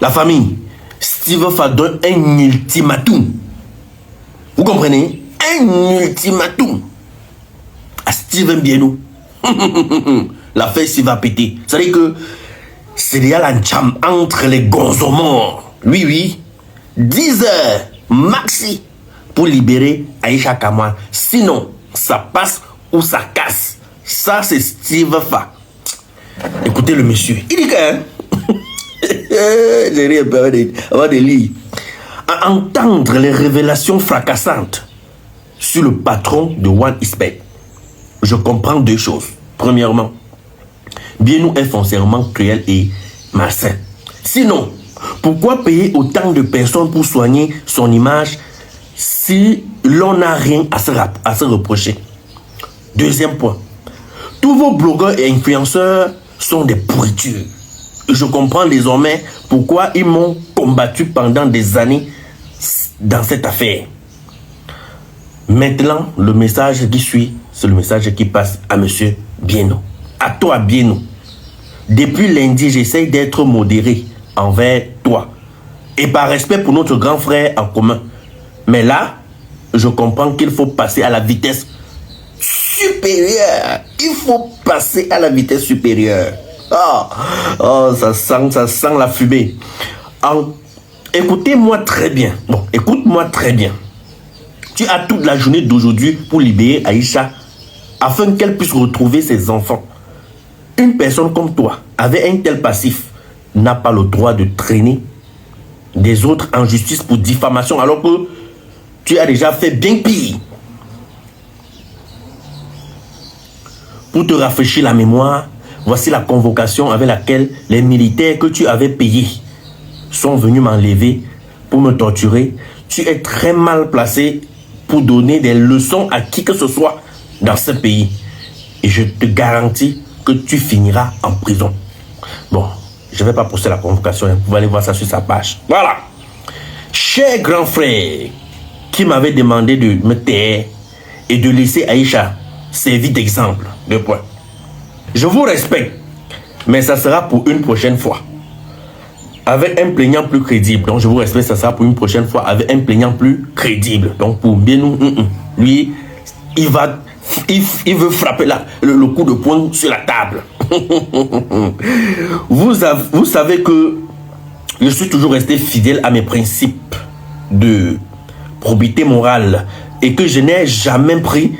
La famille, Steve Fa donne un ultimatum. Vous comprenez? Un ultimatum à Steven Bieno. L'affaire s'y va péter. C'est-à-dire que c'est déjà la jam entre les gonzomors. Oui. 10 heures maxi pour libérer Aïcha Kamara. Sinon, ça passe ou ça casse. Ça, c'est Steve Fa. Écoutez le monsieur. Il dit que... J'ai rien avant de lire. À entendre les révélations fracassantes sur le patron de One Expert, je comprends deux choses. Premièrement, Bieno est foncièrement cruel et malsain. Sinon, pourquoi payer autant de personnes pour soigner son image si l'on n'a rien à se reprocher? Deuxième point, tous vos blogueurs et influenceurs sont des pourritures. Je comprends désormais pourquoi ils m'ont combattu pendant des années dans cette affaire. Maintenant, le message qui suit, c'est le message qui passe à monsieur Bieno. À toi, Bieno. Depuis lundi, j'essaye d'être modéré envers toi. Et par respect pour notre grand frère en commun. Mais là, je comprends qu'il faut passer à la vitesse supérieure. Il faut passer à la vitesse supérieure. Oh, ça sent la fumée. Écoutez-moi très bien. Bon, écoute-moi très bien. Tu as toute la journée d'aujourd'hui pour libérer Aïcha afin qu'elle puisse retrouver ses enfants. Une personne comme toi, avec un tel passif, n'a pas le droit de traîner des autres en justice pour diffamation alors que tu as déjà fait bien pire. Pour te rafraîchir la mémoire, voici la convocation avec laquelle les militaires que tu avais payés sont venus m'enlever pour me torturer. Tu es très mal placé pour donner des leçons à qui que ce soit dans ce pays. Et je te garantis que tu finiras en prison. Bon, je ne vais pas poster la convocation. Vous allez voir ça sur sa page. Voilà. Cher grand frère qui m'avait demandé de me taire et de laisser Aïcha servir d'exemple. Deux points. Je vous respecte, mais ça sera pour une prochaine fois. Avec un plaignant plus crédible. Donc je vous respecte, ça sera pour une prochaine fois avec un plaignant plus crédible. Donc pour Bieno, lui, il veut frapper le coup de poing sur la table. Vous savez que je suis toujours resté fidèle à mes principes de probité morale et que je n'ai jamais pris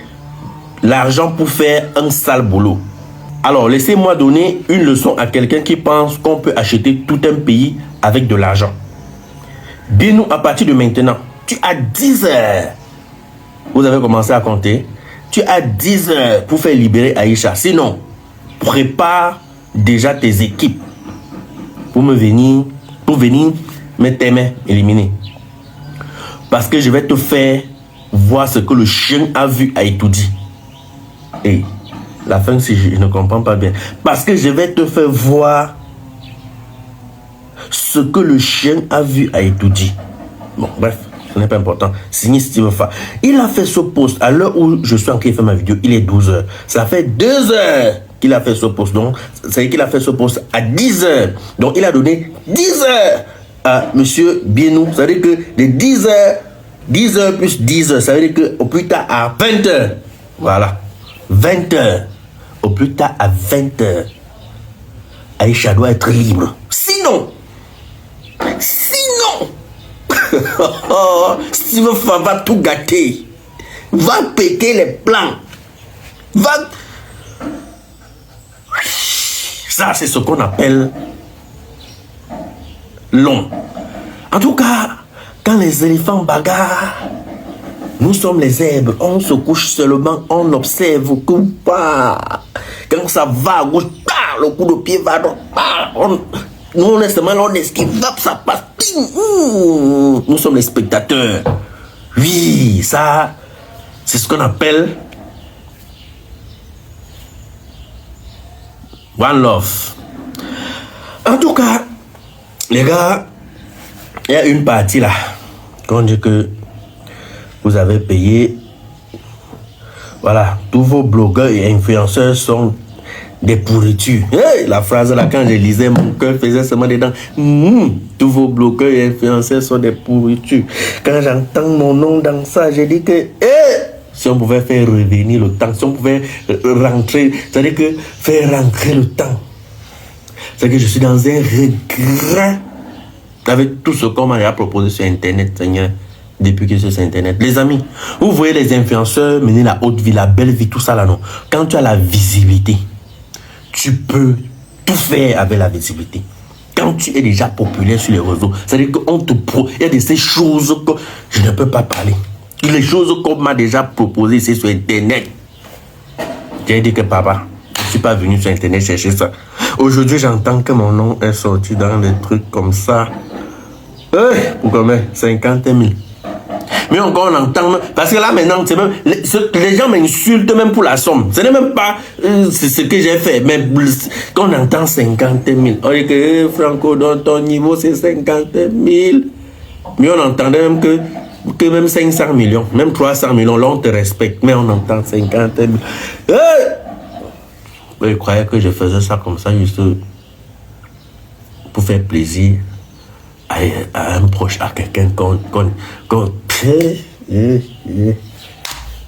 l'argent pour faire un sale boulot. Alors, laissez-moi donner une leçon à quelqu'un qui pense qu'on peut acheter tout un pays avec de l'argent. Bieno, à partir de maintenant, tu as 10 heures. Vous avez commencé à compter. Tu as 10 heures pour faire libérer Aïcha. Sinon, prépare déjà tes équipes pour venir me t'aimer, éliminer. Parce que je vais te faire voir ce que le chien a vu à étudier. Et la fin, si je ne comprends pas bien. Parce que je vais te faire voir ce que le chien a vu à étudier. Bon, bref, ce n'est pas important. Signé Steve Fa. Il a fait ce post à l'heure où je suis en train de faire ma vidéo. Il est 12 heures. Ça fait 2 heures qu'il a fait ce post. Donc, c'est qu'il a fait ce post à 10 heures. Donc, il a donné 10 heures à monsieur Bieno. Ça veut dire que de 10 heures plus 10 heures, ça veut dire que au plus tard à 20 heures. Voilà. 20 heures. Au plus tard à 20 heures. Aïcha doit être libre. Sinon, Steve Fa va tout gâter. Va péter les plans. Ça, c'est ce qu'on appelle l'homme. En tout cas, quand les éléphants bagarrent, nous sommes les zèbres. On se couche seulement, on observe que pas. Quand ça va à gauche, le coup de pied va à droite. Nous, on est seulement là, on esquive, ça passe. Nous sommes les spectateurs. Oui, ça, c'est ce qu'on appelle One Love. En tout cas, les gars, il y a une partie là, qu'on dit que vous avez payé. Voilà, tous vos blogueurs et influenceurs sont des pourritures. Hey, la phrase là, quand je lisais, mon cœur faisait seulement des dents. Tous vos bloqueurs et influenceurs sont des pourritures. Quand j'entends mon nom dans ça, j'ai dit que si on pouvait faire revenir le temps, si on pouvait rentrer, c'est-à-dire que faire rentrer le temps. C'est que je suis dans un regret avec tout ce qu'on m'a proposé sur Internet, Seigneur, depuis que je suis sur Internet. Les amis, vous voyez les influenceurs mener la haute vie, la belle vie, tout ça là, non? Quand tu as la visibilité, tu peux tout faire avec la visibilité. Quand tu es déjà populaire sur les réseaux, c'est-à-dire qu'on te il y a de ces choses que je ne peux pas parler. Les choses qu'on m'a déjà proposées ici sur Internet. J'ai dit que papa, je ne suis pas venu sur Internet chercher ça. Aujourd'hui, j'entends que mon nom est sorti dans des trucs comme ça. Pour combien? 50 000. Mais encore on entend, parce que là maintenant, même, les gens m'insultent même pour la somme. Ce n'est même pas ce que j'ai fait, mais quand on entend 50 000, on dit que Franco, dans ton niveau, c'est 50 000. Mais on entendait même que même 500 millions, même 300 millions, là on te respecte, mais on entend 50 000. Je croyais que je faisais ça comme ça, juste pour faire plaisir à un proche, à quelqu'un qu'on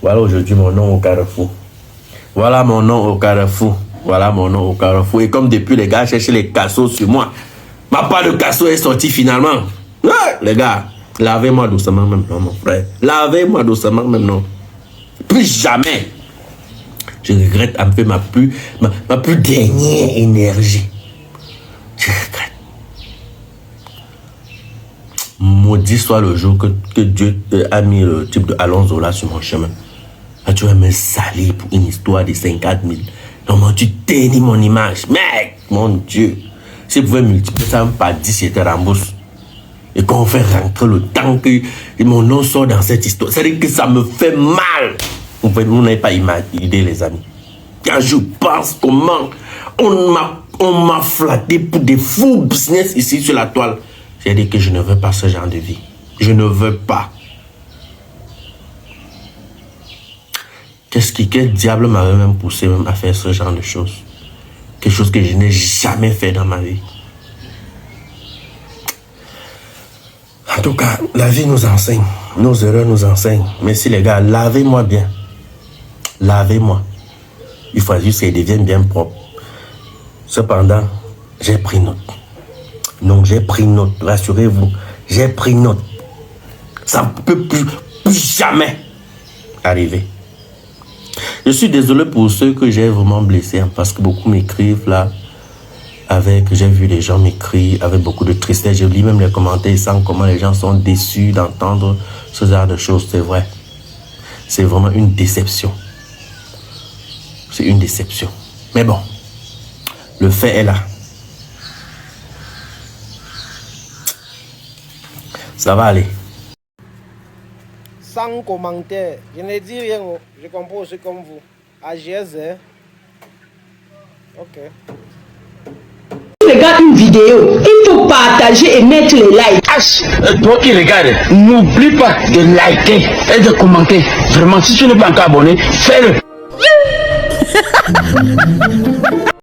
Voilà aujourd'hui mon nom au carrefour. Voilà mon nom au carrefour. Voilà mon nom au carrefour. Et comme depuis les gars cherchaient les casseaux sur moi, ma part de casseau est sortie finalement. Les gars, lavez-moi doucement même non, mon frère. Lavez-moi doucement même non. Plus jamais. Je regrette un peu ma plus dernière énergie. Je regrette. Maudit soit le jour que Dieu a mis le type de Alonso là sur mon chemin. Là, tu vas me salir pour une histoire de 50 000. Non, tu tennis mon image. Mec, mon Dieu. Si vous pouvez multiplier ça par 10, c'était remboursé. Et quand on fait rentrer le temps que mon nom sort dans cette histoire, c'est-à-dire que ça me fait mal. Vous n'avez pas imaginé, les amis. Quand je pense comment on m'a flatté pour des faux business ici sur la toile, j'ai dit que je ne veux pas ce genre de vie. Je ne veux pas. Quel diable m'avait même poussé même à faire ce genre de choses? Quelque chose que je n'ai jamais fait dans ma vie. En tout cas, la vie nous enseigne. Nos erreurs nous enseignent. Merci les gars, lavez-moi bien. Lavez-moi. Il faut juste qu'elle devienne bien propre. Cependant, j'ai pris note. Donc j'ai pris note. Rassurez-vous, j'ai pris note. Ça ne peut plus jamais arriver. Je suis désolé pour ceux que j'ai vraiment blessés, parce que beaucoup m'écrivent là. J'ai vu les gens m'écrire avec beaucoup de tristesse. Je lis même les commentaires sans comment les gens sont déçus d'entendre ce genre de choses. C'est vrai. C'est vraiment une déception. C'est une déception. Mais bon, le fait est là. Ça va aller. Sans commentaire, je ne dis rien. Je comprends aussi comme vous. AGS, ok. Regarde une vidéo, il faut partager et mettre les likes. Toi qui regardes, n'oublie pas de liker et de commenter. Vraiment, si tu n'es pas encore abonné, fais-le.